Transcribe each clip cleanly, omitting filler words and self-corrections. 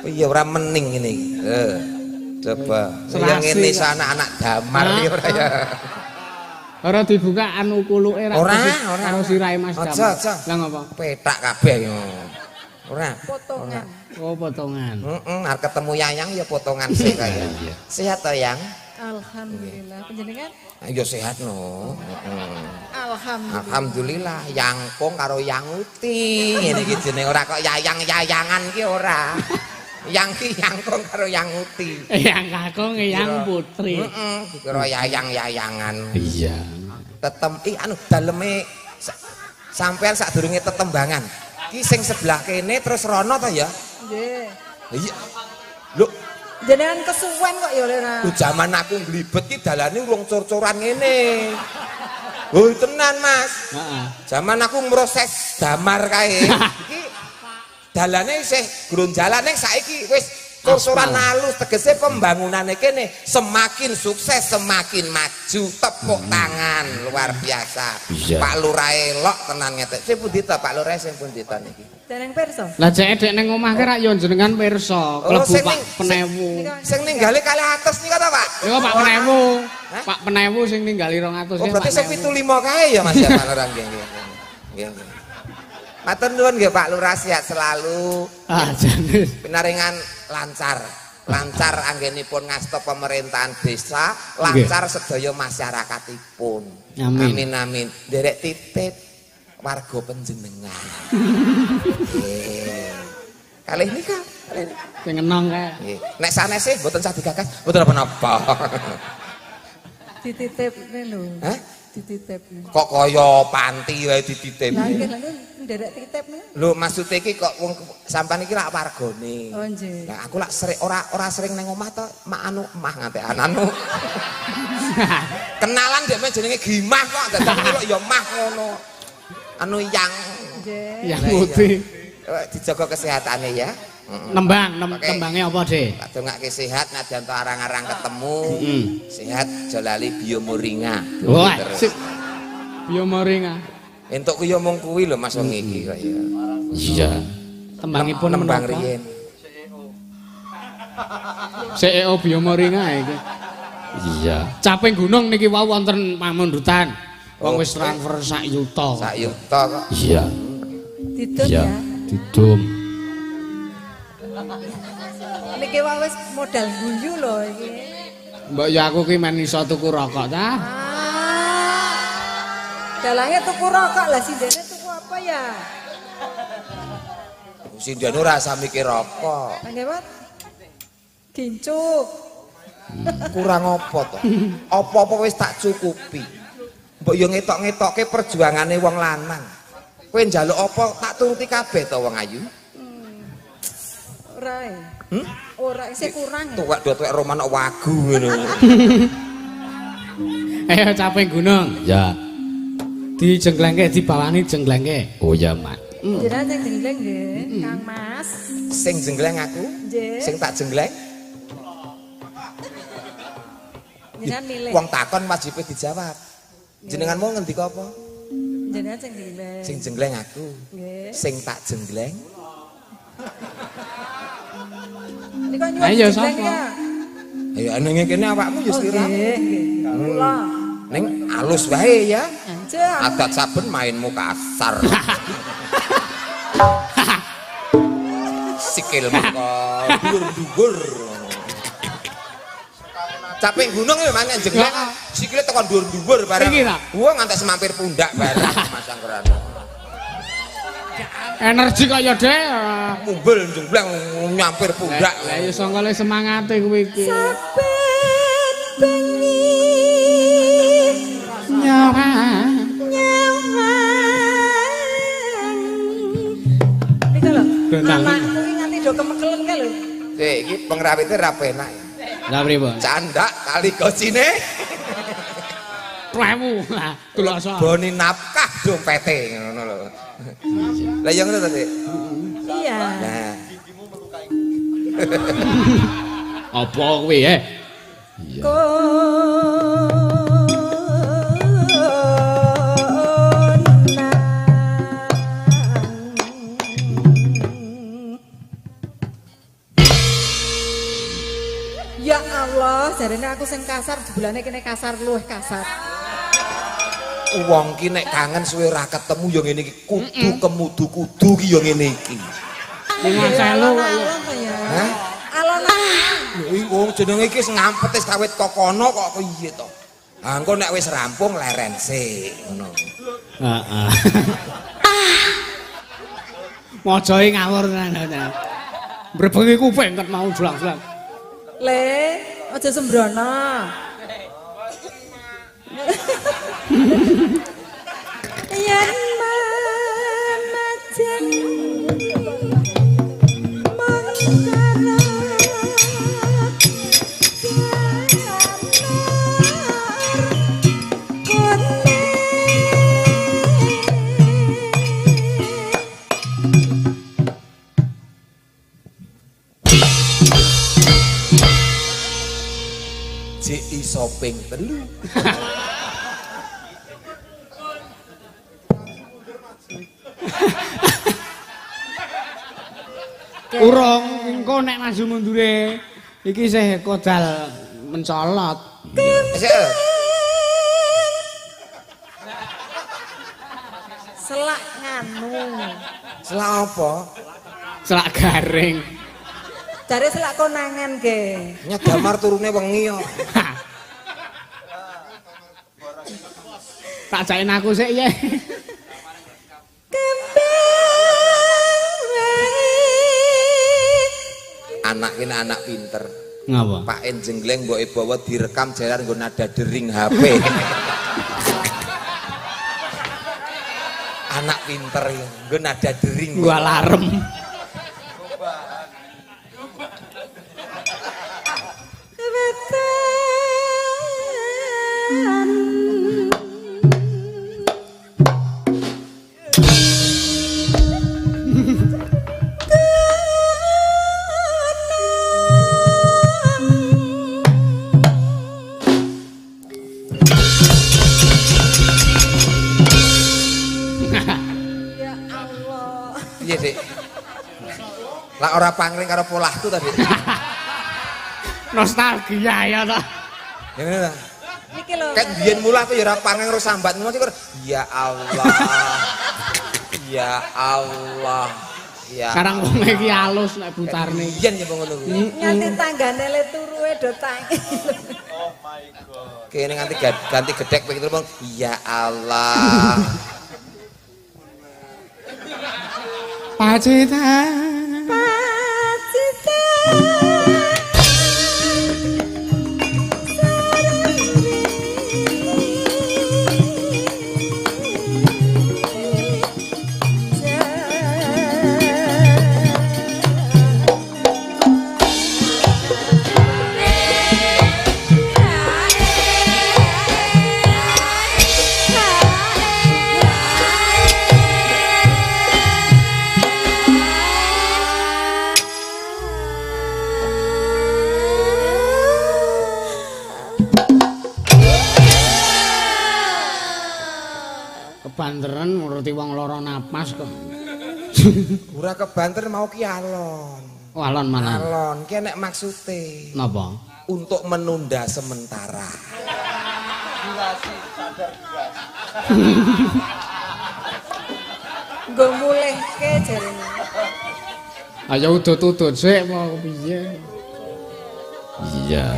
Iya ora mening ini. Coba. Yang ini sana anak damar iki ora ya. Ora dibuka anu kuluke ora karo sirahe Mas Damar. Aja. Lah ngopo? Petak kabeh yo. Ora. Potongan. Oh, potongan. Arep ketemu Yayang ya potongan sih kaya. Sehat to, Yang? Alhamdulillah. Panjenengan? Ya sehat no. Alhamdulillah. Alhamdulillah Yangkung karo Yanguti. Ngene iki jenenge ora kok yayang-yayangan ki ora. Yang ki Yangkung karo Yanguti. Yang kakung yang putri. Kira yayang-yayangan. Iya. Anu daleme sampean sadurunge tetembangan. Ki sing sebelah kene terus rono to ya? Nggih. Iya. Lho, Jenengan kesuwen kok ya Lera. Zaman aku nglibet ki dalane wong cor-coran ngene. Oh tenan Mas. Heeh. Zaman aku proses damar kae. Iki dalane isih gurung jalan ning saiki wis cor-coran halus tegese pembangunane kene semakin sukses semakin maju tepuk tangan luar biasa. Pak Lurah elok tenan ngetek. Sing pundi to Pak Lurah sing pundi to niki? Jeneng pirsa? Lah cek dek ning omah ki rak yo jenengan pirsa, klebu Pak Penewu. Sing ninggali 200 nika to, Pak? Yo Pak Penewu. Pak Penewu sing ninggali 200 Oh, berarti sing 75 kae ya Mas ya Pak Lurah nggih. Nggih. Matur nuwun nggih Pak Lurah sehat selalu. Ah, jane. Pinaringan lancar anggenipun ngasta pemerintahan desa, lancar sedaya masyarakatipun. Amin. Amin. Derek titip warga panjenengan. Kalih nika, Sing enong kae. nggih. Nek sanese mboten sah digagas, mboten apa-apa. Dititipne lho. Hah? Dititipne. Kok kaya panti wae dititip. Lah nggih lha nderek titipne. Lho maksud iki kok wong sampean iki lak wargane. Oh nggih. Lah aku lak sering ora sering nang omah to, mak anu emah ngantek anu. Kenalan dhek jenenge Gimah kok dadi kok ya mah ngono. Anu yang Nggih. Yang putih. Dijaga kesehatane ya. Tembangnya apa, Dek? Tak dongake sehat nadyan to arang-arang ketemu. Sehat Jolali Biomoringa. Wah, sip. Biomoringa. Entuk ku ya mung kuwi lho Mas wong iki kok ya. Iya. Tembangipun nembang menapa? riyen. CEO Biomoringa iki. Iya. Caping gunung niki wau wonten pamundutan. Wong wis transfer sak yuta. Sak yuta kok. Iya. Didum ya. Didum. Niki wae wis modal guyu lho iki. Mbok ya aku ki men iso tuku rokok ta? Dalange tuku rokok lah sindene tuku apa ya? Sindene ora usah mikir rokok. Nggih, Pak. Gincuk. Kurang apa to? Apa-apa wis tak cukupi. Mbok yo ngetok-ngetokke perjuangane wong lanang. Kowe njaluk apa tak turuti kabeh to wong ayu. Ora. Ora isih kurang. Tuwek-tuwek roman wagu ngono. Ayo caping gunung. Ya. Dijengglengke dibawani jengglengke. Oh ya, Mak. Jenengan sing jengleng nggih, Kang Mas. Sing jenggleng aku, Nggih. sing tak jenggleng. Jenengan milih. Wong takon wajibe dijawab. Jenengan mau ngendika apa? Jenengan sing jengleng. Sing jenggleng aku. Nggih. Sing tak jenggleng. Nika nyuwun Ayo, jengleng sapa? ya. Ayo ning kene awakmu ya sliramu. Nggih, nggih. Kula. Ning alus wae ya. Anjir. Adat saben mainmu kasar. Sikilmu kok dhuwur-dhuwur. Caping gunung ya mana jengleng. Sikile tekan dhuwur-dhuwur bareng. Iki ta? Wah ngantek semampir pundak bareng Mas Anggrana. Energi kaya Dek. Mumbul jembleng nyampir pundak. Lah ya sangkale semangate kuwi iki. Saben bengi Nyawa. Nika lho. Dendang. Anakku iki nganti do kemekelen kae lho. Iki pengrawite ra penak ya. Lah pripun? Candak kali gocine. Klewu. Lah tulasa. Boni nafkah dompete ngono lho. Lah yang ngono to, Dik? Iya. Nah, Apa kuwi Allah, jarene aku sing kasar, jebulane kene kasar luwih kasar. Wong ki nek kangen suwe ra ketemu ya ngene iki kudu kemudu kudu ki ya ngene iki. Limang selu kok ya. Hah? Alon-alon. Wong jenenge iki ngampet wis kawit kokono kok piye to? Ha engko nek wis rampung leren sik ngono. Heeh. Mojoe ngawur tenan. Mbrebengi kuping ket mau julang-julang. Le, aja sembrono. Yen manajan mangkara Jek iso ping 3. Urung engko nek maju mundure iki isih kodal mencolot. selak nganu. Selak apa? Selak garing. Jare selak konangan ge. Nyadamar turune wengi yo. Tak jain aku sik ya. Anak ini anak pinter. Ngapa? Pak Enjengleng mbok bawa direkam jalan nggo nada dering HP. Anak pinter ya, nggo nada dering. Gua alarm. Iya sih. Lah ora pangling karo polahku tadi. Nostalgia ya ta. Ngene ta. Niki lho. Ket biyen mulah tuh ya ora pangling karo sambat ngono sih. Ya Allah. Ya Allah. Ya. Sekarang wong iki halus nek putarne. Biyen ya ngono kuwi. Nganti tanggane le turuwe do tangi. Kene nganti ganti gedhek begitu Bang. Ya Allah. Pacitan. Kebanteran nuruti wong lara napas kok. Ora kebanter mau ki alon. Oh, alon malah. Alon ki nek maksude Napa? untuk menunda sementara. Nggo mulihke jarene. Ayo udut-udut sik mau piye? Iya.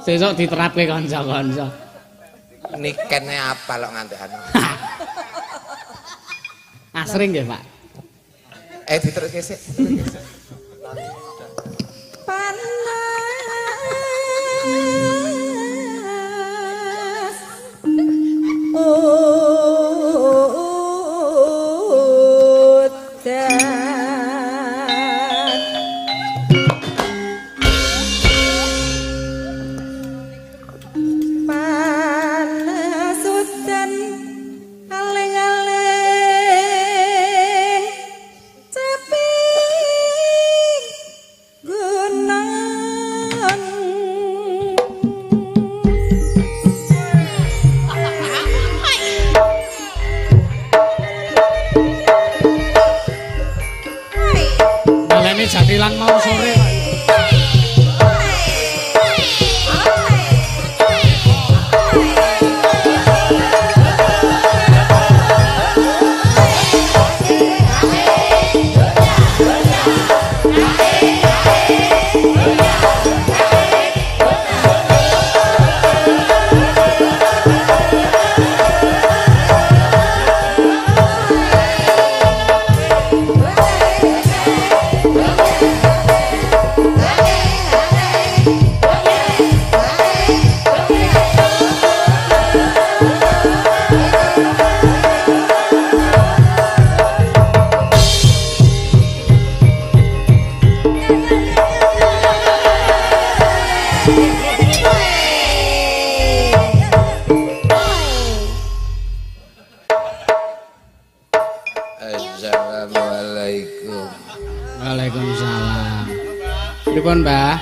Sesuk diterapke kanca-kanca. Nikene apa lho nganti anu. Asring nggih, Pak. Diteruske sik. Balene jatilan mau sore, Pak. Assalamualaikum. Waalaikumsalam. Pripun, Mbah?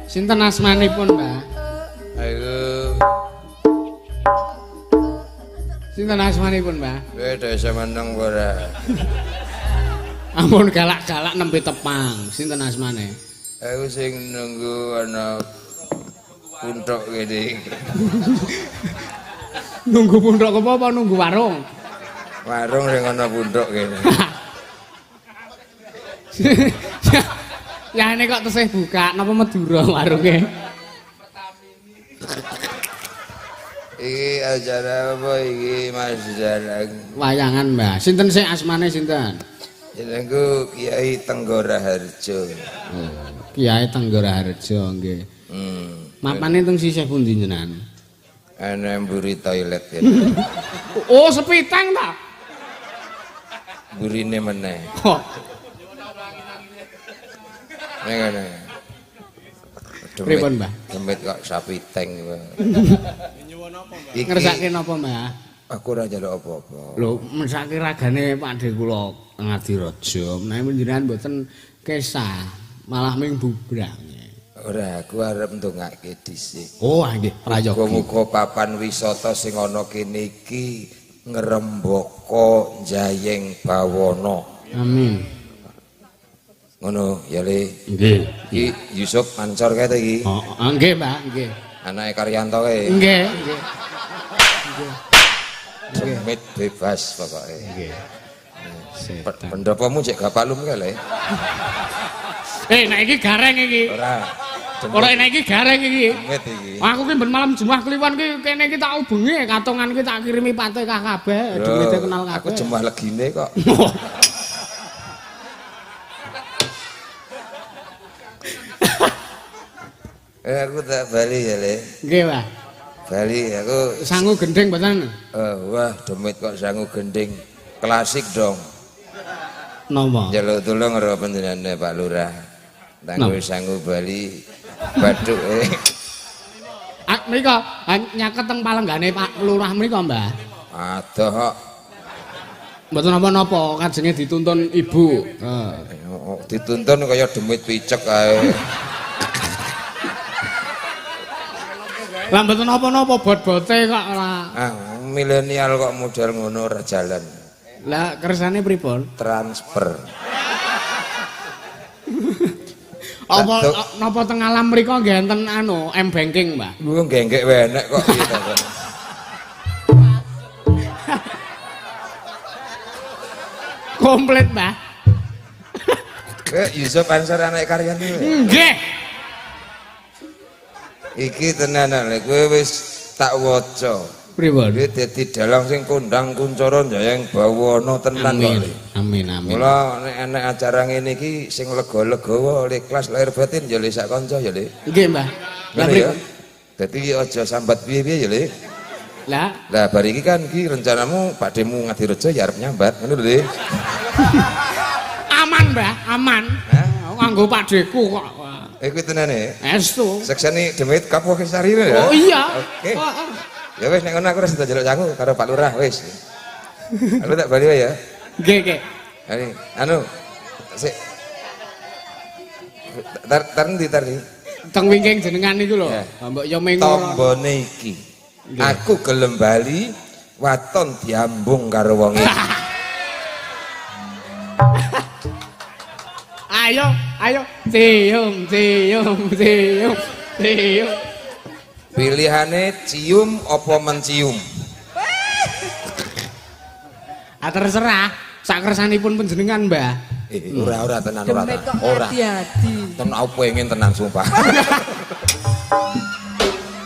Sinten asmanipun, Mbah? Ayo. Sinten asmanipun, Mbah? Kowe desa meneng ora? Ampun galak-galak nembe tepang. Sinten asmane? Aku sing nunggu ana punthuk kene. Nunggu punthuk apa nunggu warung? Warung sing ana punthuk kene. Ya ini kok tesih buka, napa Madura warunge? Iki acara apa iki Mas Dalang? Wayangan, Mbah. Sinten sing asmane sinten? Jenengku Kiai Tenggora Harjo. Kiai Tenggara Harjo nggih. Mapane teng sisih pundi jenengan? Ana mburi toilet ya. Oh, sepitang ta? Burine meneh. Oh, Ngene. pripun, Mbah? Demit kok sapiteng. Iki Ngersake napa, Mbah? aku ora njaluk apa-apa. Lho, mesake ragane Pakde kula Ngadireja, menawi panjenengan mboten kesah, malah ming bubrang. Ora, aku arep ndongake dhisik. Oh, nggih, prayogi. Muga-muga papan wisata sing ana kene iki ngrembaka njayeng bawana. Amin. Ngono ya Le. Nggih. Iki Yusuf Mansor kae to iki. Oh, nggih, Mbah, nggih. Anake Karyanto kae. Nggih, nggih. Demit bebas pokoke. Nggih. Pendopomu cek gak palum kae Le. Nek iki gareng iki. Ora nek iki gareng iki. Demit iki. Aku ki ben malam Jumat Kliwon ki kene iki tak ubengi katongan ki tak kirimi Fatihah kabeh, duwite kenal kabeh. Aku jemah legine kok. Aku tak bali ya Le. Nggih, Pak. Bali aku Sangu gendeng mboten? wah demit kok sangu gending. Klasik dong. Napa? Jaluk tulung karo panjenengane Pak Lurah. Tanggo sangu Bali bathuke. Menika nyaket teng palenggane Pak Lurah menika, Mbah. Adoh kok Mboten napa-napa, kajenge dituntun Ibu. dituntun kaya demit picek kae. Lah mboten napa-napa bot-bote kok ora. Milenial kok model ngono ora jalan. Lah kersane pripun? Transfer. Apa napa teng alam mriku nggih enten M-banking, Mbak? Lu genggek wae enek kok gitu. Komplit, Mbah. Yusuf Ansor anak karyan iki. Nggih. Iki tenan lek kowe wis tak waca. Pripun? Iki dadi dalang sing kondang kuncara njayeng bawana tenan kok. Amin, amin. Mula nek enek acara ngene iki sing lega-legawa ikhlas lahir batin ya Le sak kanca ya Le. Nggih, Mbah. Lah Ngene ya. pripun? Dadi aja sambat piye-piye ya Le. Lah, Lah bar iki kan iki rencanamu Pakdemu Ngadireja ya arep nyambat ngono lho Le. aman, Mbah, aman. Nganggo Pakdeku kok. Iku tenane. Estu. Sekseni demit Kapuh Sari ya. Oh iya. Oke. Ya wis nek ngono aku wis njaluk sangu karo Pak Lurah wis. Aku tak bali wae ya. Nggih, nggih. Anu sik tar ndi. Teng wingking jenengan niku lho. Mbok yo ming Tombone iki. Aku gelem bali waton diambung karo wong iki. Ayo, cium. Pilihane cium apa mencium? Terserah, sak kersanipun panjenengan, Mbah. Ora tenan Demit kok ora. hati-hati. Tenan aku pengen tenan sumpah.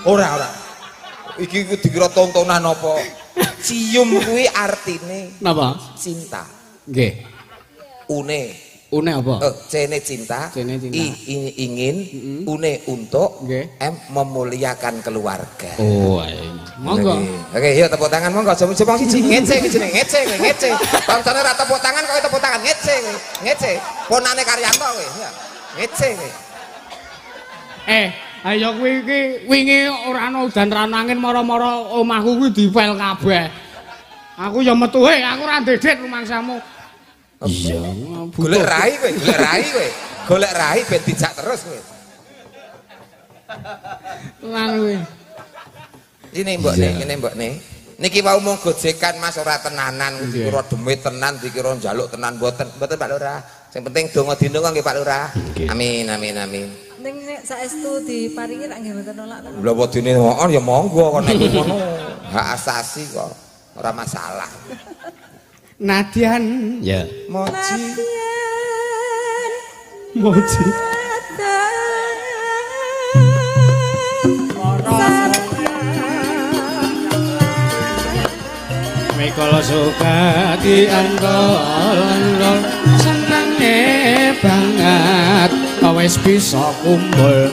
Ora. Iki dikira tontonan apa? Cium kuwi artine Napa? cinta. Nggih. Une apa? C-ne cinta, C-ne cinta. Ingin, une untuk, Nggih. M memuliakan keluarga. Oh, monggo. Oke, yuk tepuk tangan monggo. Coba siji ngece jeneng ngece. Bangsane ra tepuk tangan kok tepuk tangan ngece. Ponane Karyanto kowe, ya. Ngece kowe. Ayo kuwi iki wingi ora ana udan ra angin mara-mara omahku kuwi dipel kabeh. Aku ya metuhe, aku ora ndedet rumangsamu. Iya, Golek rai kowe, golek rai kowe. Golek rai ben dijak terus kowe. Tenan kowe. Ini mbokne. Niki wau mung gojekan Mas ora tenanan, kira demit tenan dikira njaluk tenan mboten Pak Lurah. Sing penting donga dinunga nggih Pak Lurah. Amin. Ning nek saestu diparingi tak nggih mboten nolak to. Lha wedine ngono ya monggo kok nek ngono hak asasi kok ora masalah. Nadian, ya. Moji. Moji. Mikala suka diangkol senenge banget wis bisa kumpul.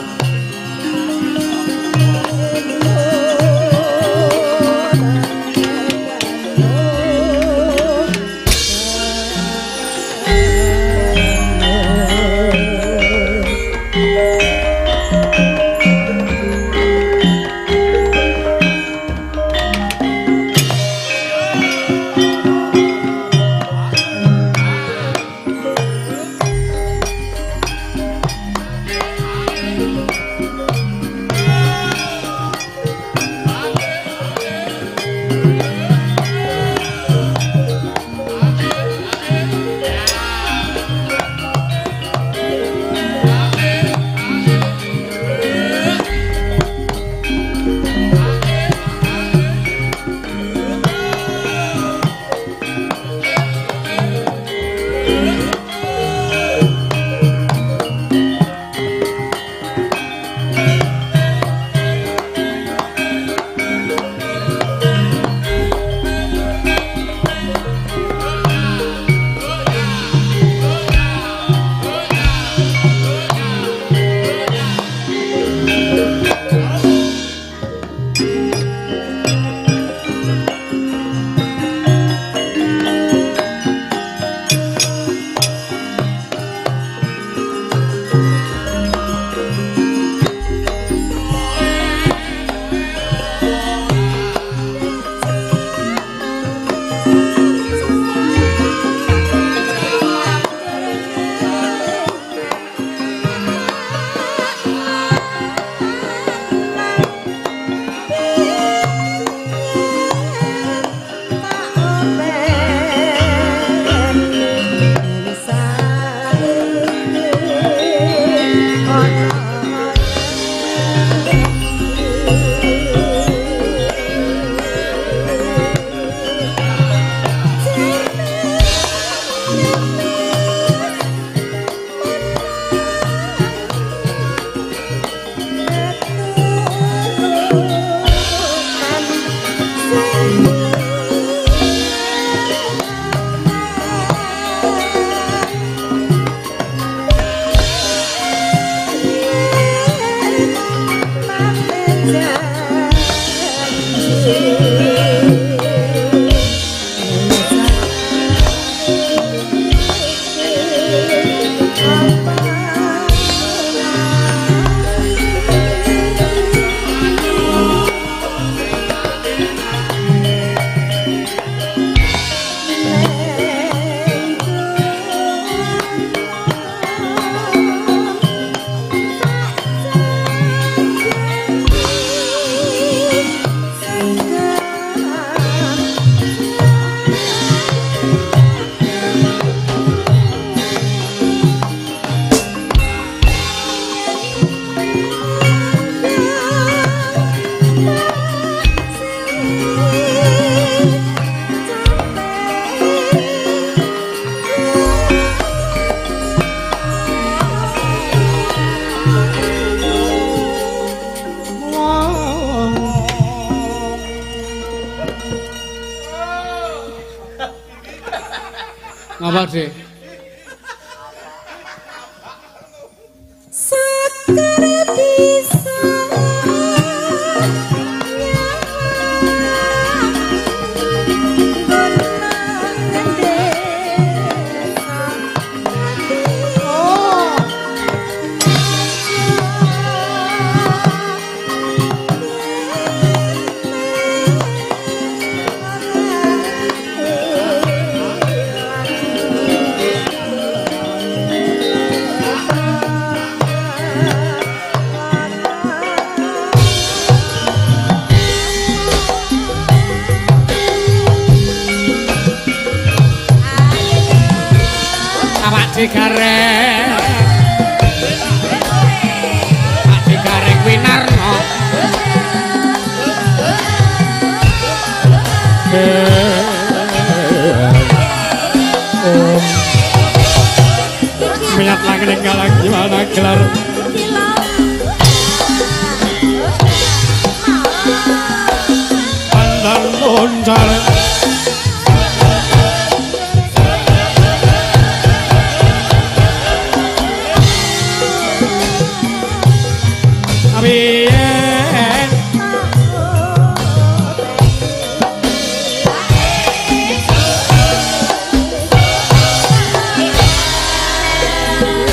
Apa, Dek? digareng tak digareng Winarno minat lagi nenggalang gimana gelar pandang loncar Abiyen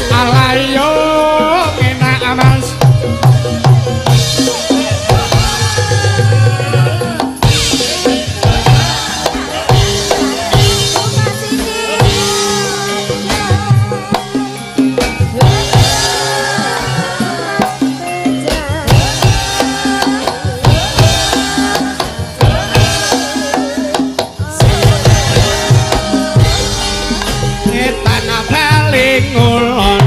alayo enak mas tanah paling ngulon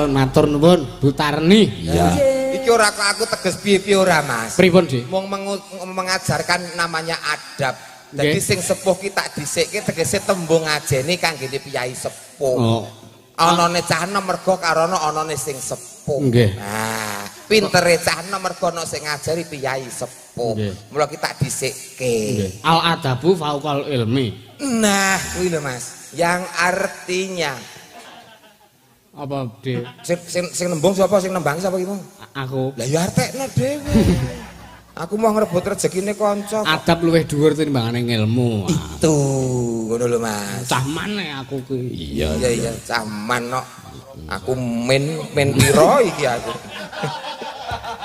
matur nuwun Bu Tarni. Iya. Iki ora kok aku teges piye-piye ora, Mas. Pripun, Dik? Mung mengajarkan namanya adab. Jadi sing sepuh ki tak dhisikke tegese tembung ngajeni kanggene piyai sepuh. Oh. Anane cah enom mergo karono anane sing sepuh. Nggih. Nah, pintere cah enom mergo ana sing ngajari piyai sepuh. Mula ki tak dhisikke. Nggih. Al adabu fauqal ilmi. Nah, kuwi lho Mas. Yang artinya Apa, Dik? Sing nembung sapa sing nembang sapa iki, Mang? Aku. Lah ya artekno dhewe. Aku mau ngerebut rezekine kanca. Adab luwih dhuwur tinimbangane ilmu. Itu ngono lho Mas. Cah maneh aku ki. Iya caman kok. Aku men pira iki aku.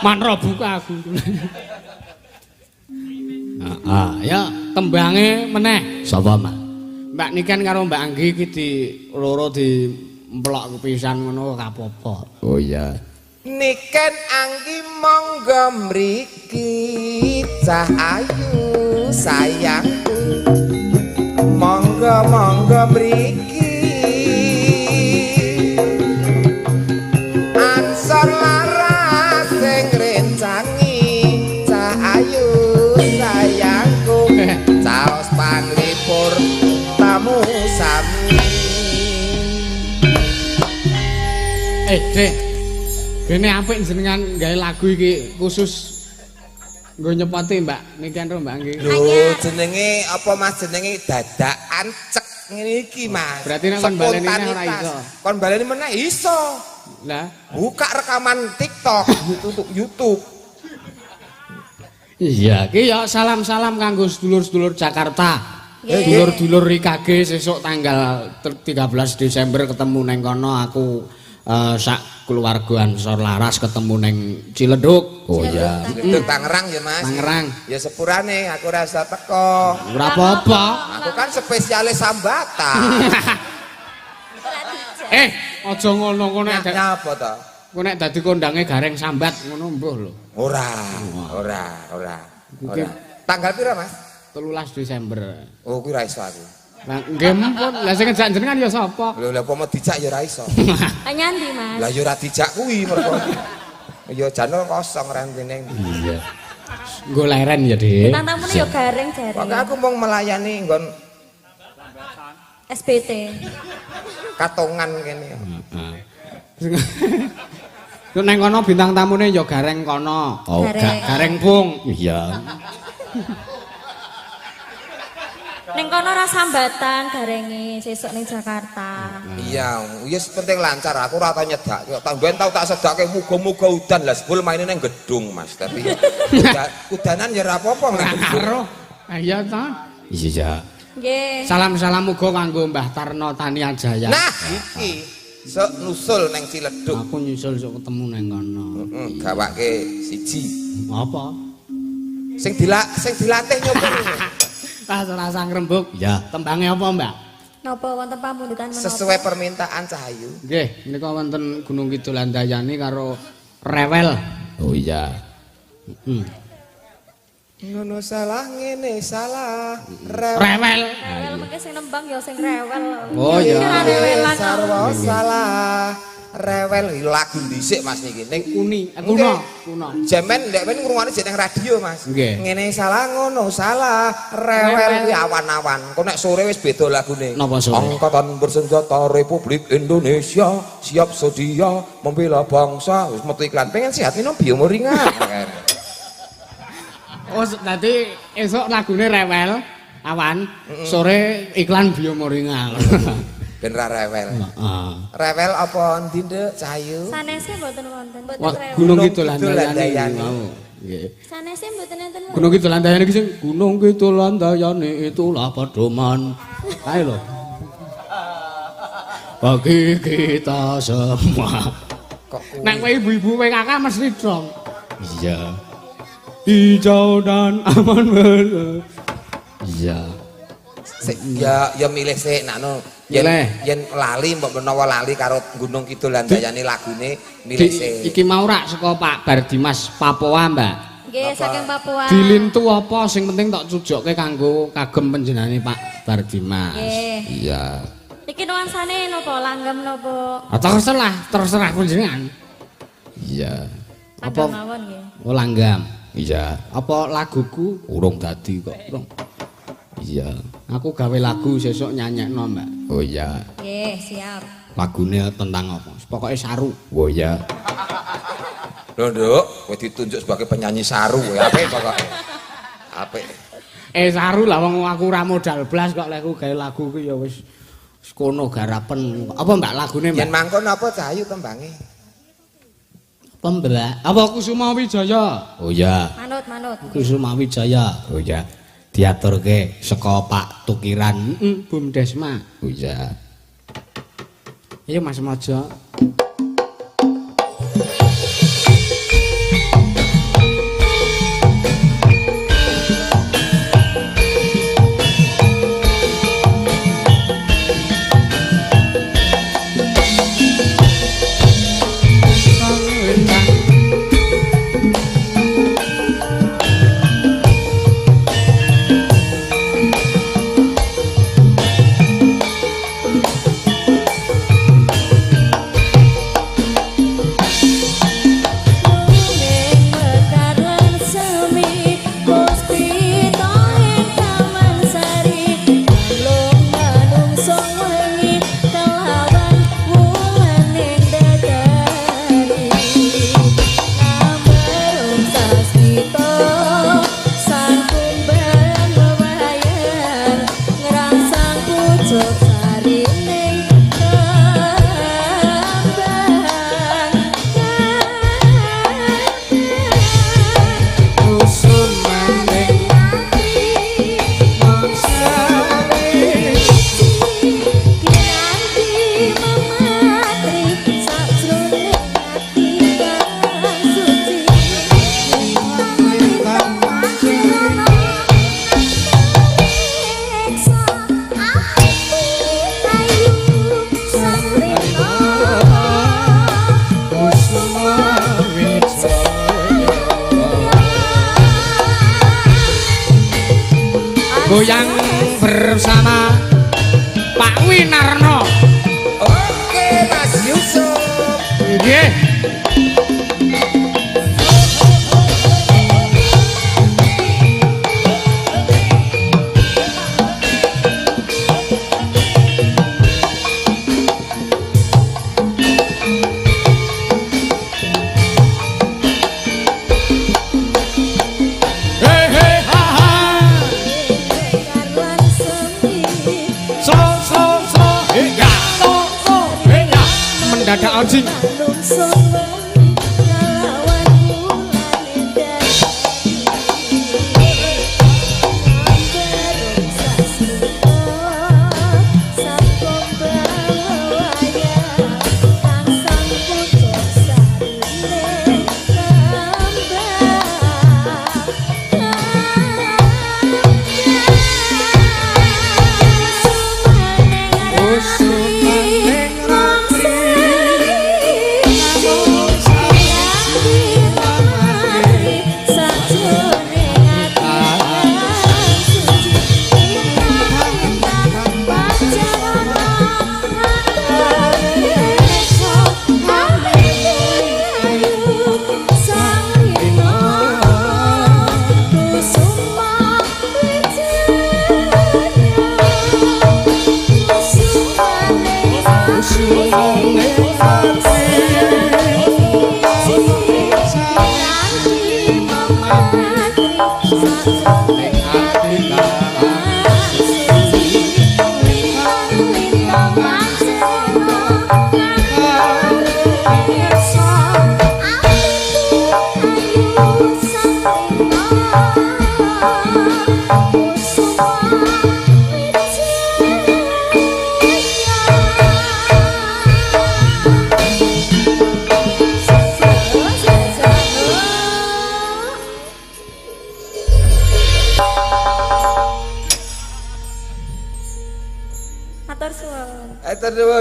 Manro buka aku. Ya tembange meneh. Sapa, Mas? Mbak Niken karo Mbak Anggi iki di loro di mplok kepisan ngono kapopo. Oh iya. Niken Anggi monggo mriki cah ayu sayangku. Monggo mriki. Ansor laras sing rencangi cah ayu sayangku. Caos panglipur tamu sami. Dek. Kene apik jenengan gawe lagu iki khusus nggo nyepoti Mbak Niken karo Mbak Anggi. Lho jenenge apa Mas jenenge dadakan cek ngene iki Mas. Berarti nek kon baleni ora iso. Kon baleni meneh iso. Lah, Buka rekaman TikTok, YouTube. iya, ki ya salam-salam kanggo sedulur-sedulur Jakarta. Nggih. Dulur-dulur IKG sesuk tanggal 13 Desember ketemu neng kono aku sak keluarga Ansor Laras ketemu neng Ciledug. Oh iya. Itu Tangerang ya Mas. Tangerang. Ya sepurane aku rasa teko. Ora apa-apa. Aku kan spesialis sambatan. Aja ngono kono nek Nyapa to? kowe nek dadi kondange gareng sambat ngono mbuh lho. Ora. Tanggal pira Mas? 13 Desember. Oh kuwi ra iso aku. Lah nggih mumpun. Lah sing ngejak jenengan ya sapa? Lho lha apa mau dijak ya ra iso. Nyandi Mas. Lah ya ora dijak kuwi mergo. Ya jane kosong rentene. Iya. Nggo leren ya, Dik. Bintang tamune yo gareng jare. Pokoke aku mau melayani nggon SBT. katongan kene. Heeh. Yo neng kono bintang tamune ya gareng kono. Oh, Gareng Bung. iya. Ning kono ora sambatan garenge sesuk ning Jakarta. Iya, wis penting lancar. Aku ora tau nyedak. Tambahan tau tak sedake muga-muga udan lah sebul maine nang gedung, Mas. Tapi udanan ya ora apa-apa nang gedung. Karo. Iya ta? Iya. Nggih. Salam-salam muga kanggo Mbah Tarno Tania Jaya. Nah, iki sok nusul nang Ciledug. Aku nyusul sok ketemu nang kono. Gawake siji. Apa? Sing dilatih nyoba. Rasa ngrembug. Ya. Tembange apa, Mbak? Napa wonten pamundutan menapa? Sesuai permintaan Cahayu. Nggih, menika wonten Gunung Kidul Andayani karo Rewel. Oh iya. Ngono salah ngene salah. Rewel. Rewel mengke sing nembang ya sing rewel. Oh iya. Rewelan. Sarwa salah. Rewel lagu dhisik Mas niki ning Kuno. Jemen nek men ngrungokne jeneng radio Mas. Nggih. Ngene salah ngono salah. Rewel kuwi awan-awan. Kok nek sore wis beda lagune. Napa sore? Angkatan Bersenjata Republik Indonesia siap sedia membela bangsa. Wis metu iklan pengen sehat minum biomoringan. Oh, dadi esuk lagune Rewel, awan, sore iklan biomoringal. Ben ra rewel. Heeh. Rewel apa ndi Nduk Cahayu? Sanese mboten wonten. Mboten Wah, rewel. Gunung Kidul Kidul Andayani. Andayani. Mau. Nggih. Sanese mboten enten. Gunung Kidul Andayani iki sing Gunung Kidul Andayani itulah pedoman. Ayo lho. Bagi kita semua. Kok kuwi? Nek kowe ibu-ibu kowe kakak mesti dong. Iya. Hijau dan aman bener. Iya. Ya milih sik nakno. Yen lali mbok menawa lali karo Gunung Kidul Andayani lagune milih sik. Iki mau rak saka Pak Bardimas Papua, Mbak. Nggih saking Papua. Dilintu apa sing penting tak cujokke kanggo kagem panjenengane Pak Bardimas. Nggih. Iya. Iki nuansane napa langgam napa? Terserah panjenengan. Iya. Apa? Langgam mawon nggih. Oh langgam. Iya. Apa laguku Urung dadi kok. urung? Iya. Aku gawe lagu sesuk nyanyekno, Mbak. Oh iya. Nggih, siap. Lagune tentang apa? Pokoke saru. Oh iya. Lho Nduk, kowe ditunjuk sebagai penyanyi saru kowe apik pokoke. Apik. Saru lah wong aku ora modal blas kok lek aku gawe lagu ku ya wis kono garapen. Apa Mbak lagune, Mbak? Yen mangkon apa Cahayu tembange? Pembelak. Apa Kusuma Wijaya? Oh iya. Manut. Kusuma Wijaya. Oh iya. Diaturke saka Pak Tukiran, Bum Desma. Oh iya. Ayo Mas Mojo. Goyang bersama Pak Winarno. Oke Mas Yusuf. Nggih. dadak Oji.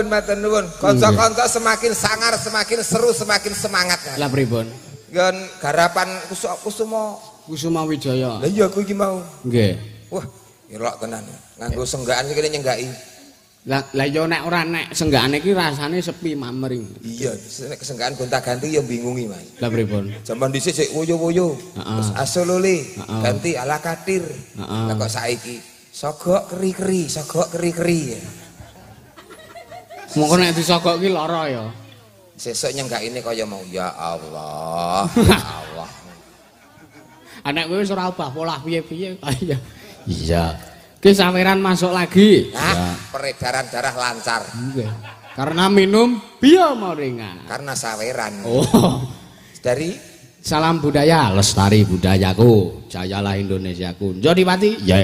Matur nuwun. Kanca-kanca semakin sangar, semakin seru, semakin semangat. Lah pripun? Gon garapan Kusuma Wijaya. Lah iya aku iki mau. Nggih. Wah, irok tenan. Nganggo senggakan iki nyenggaki. Lah yo nek ora nek senggakan iki rasane sepi mamering. Iya, nek senggakan gonta-ganti ya bingungi, Mas. Lah pripun? Zaman dhisik sik woyo-woyo. Terus asolole, ganti ala katir. Lah kok saiki sogok keri-keri, sogok keri-keri. Mongko nek disogok ki lara ya. Sesuk nyenggakine kaya mau ya Allah. Ya Allah. Anak kowe wis ora obah pola piye-piye kaya. Iya. Ki saweran masuk lagi. Nah, peredaran darah lancar. Nggih. Karena minum biomoringa. Karena saweran. Oh. Dari salam budaya, lestari budayaku, jayalah Indonesiaku. Jodiwati, ya.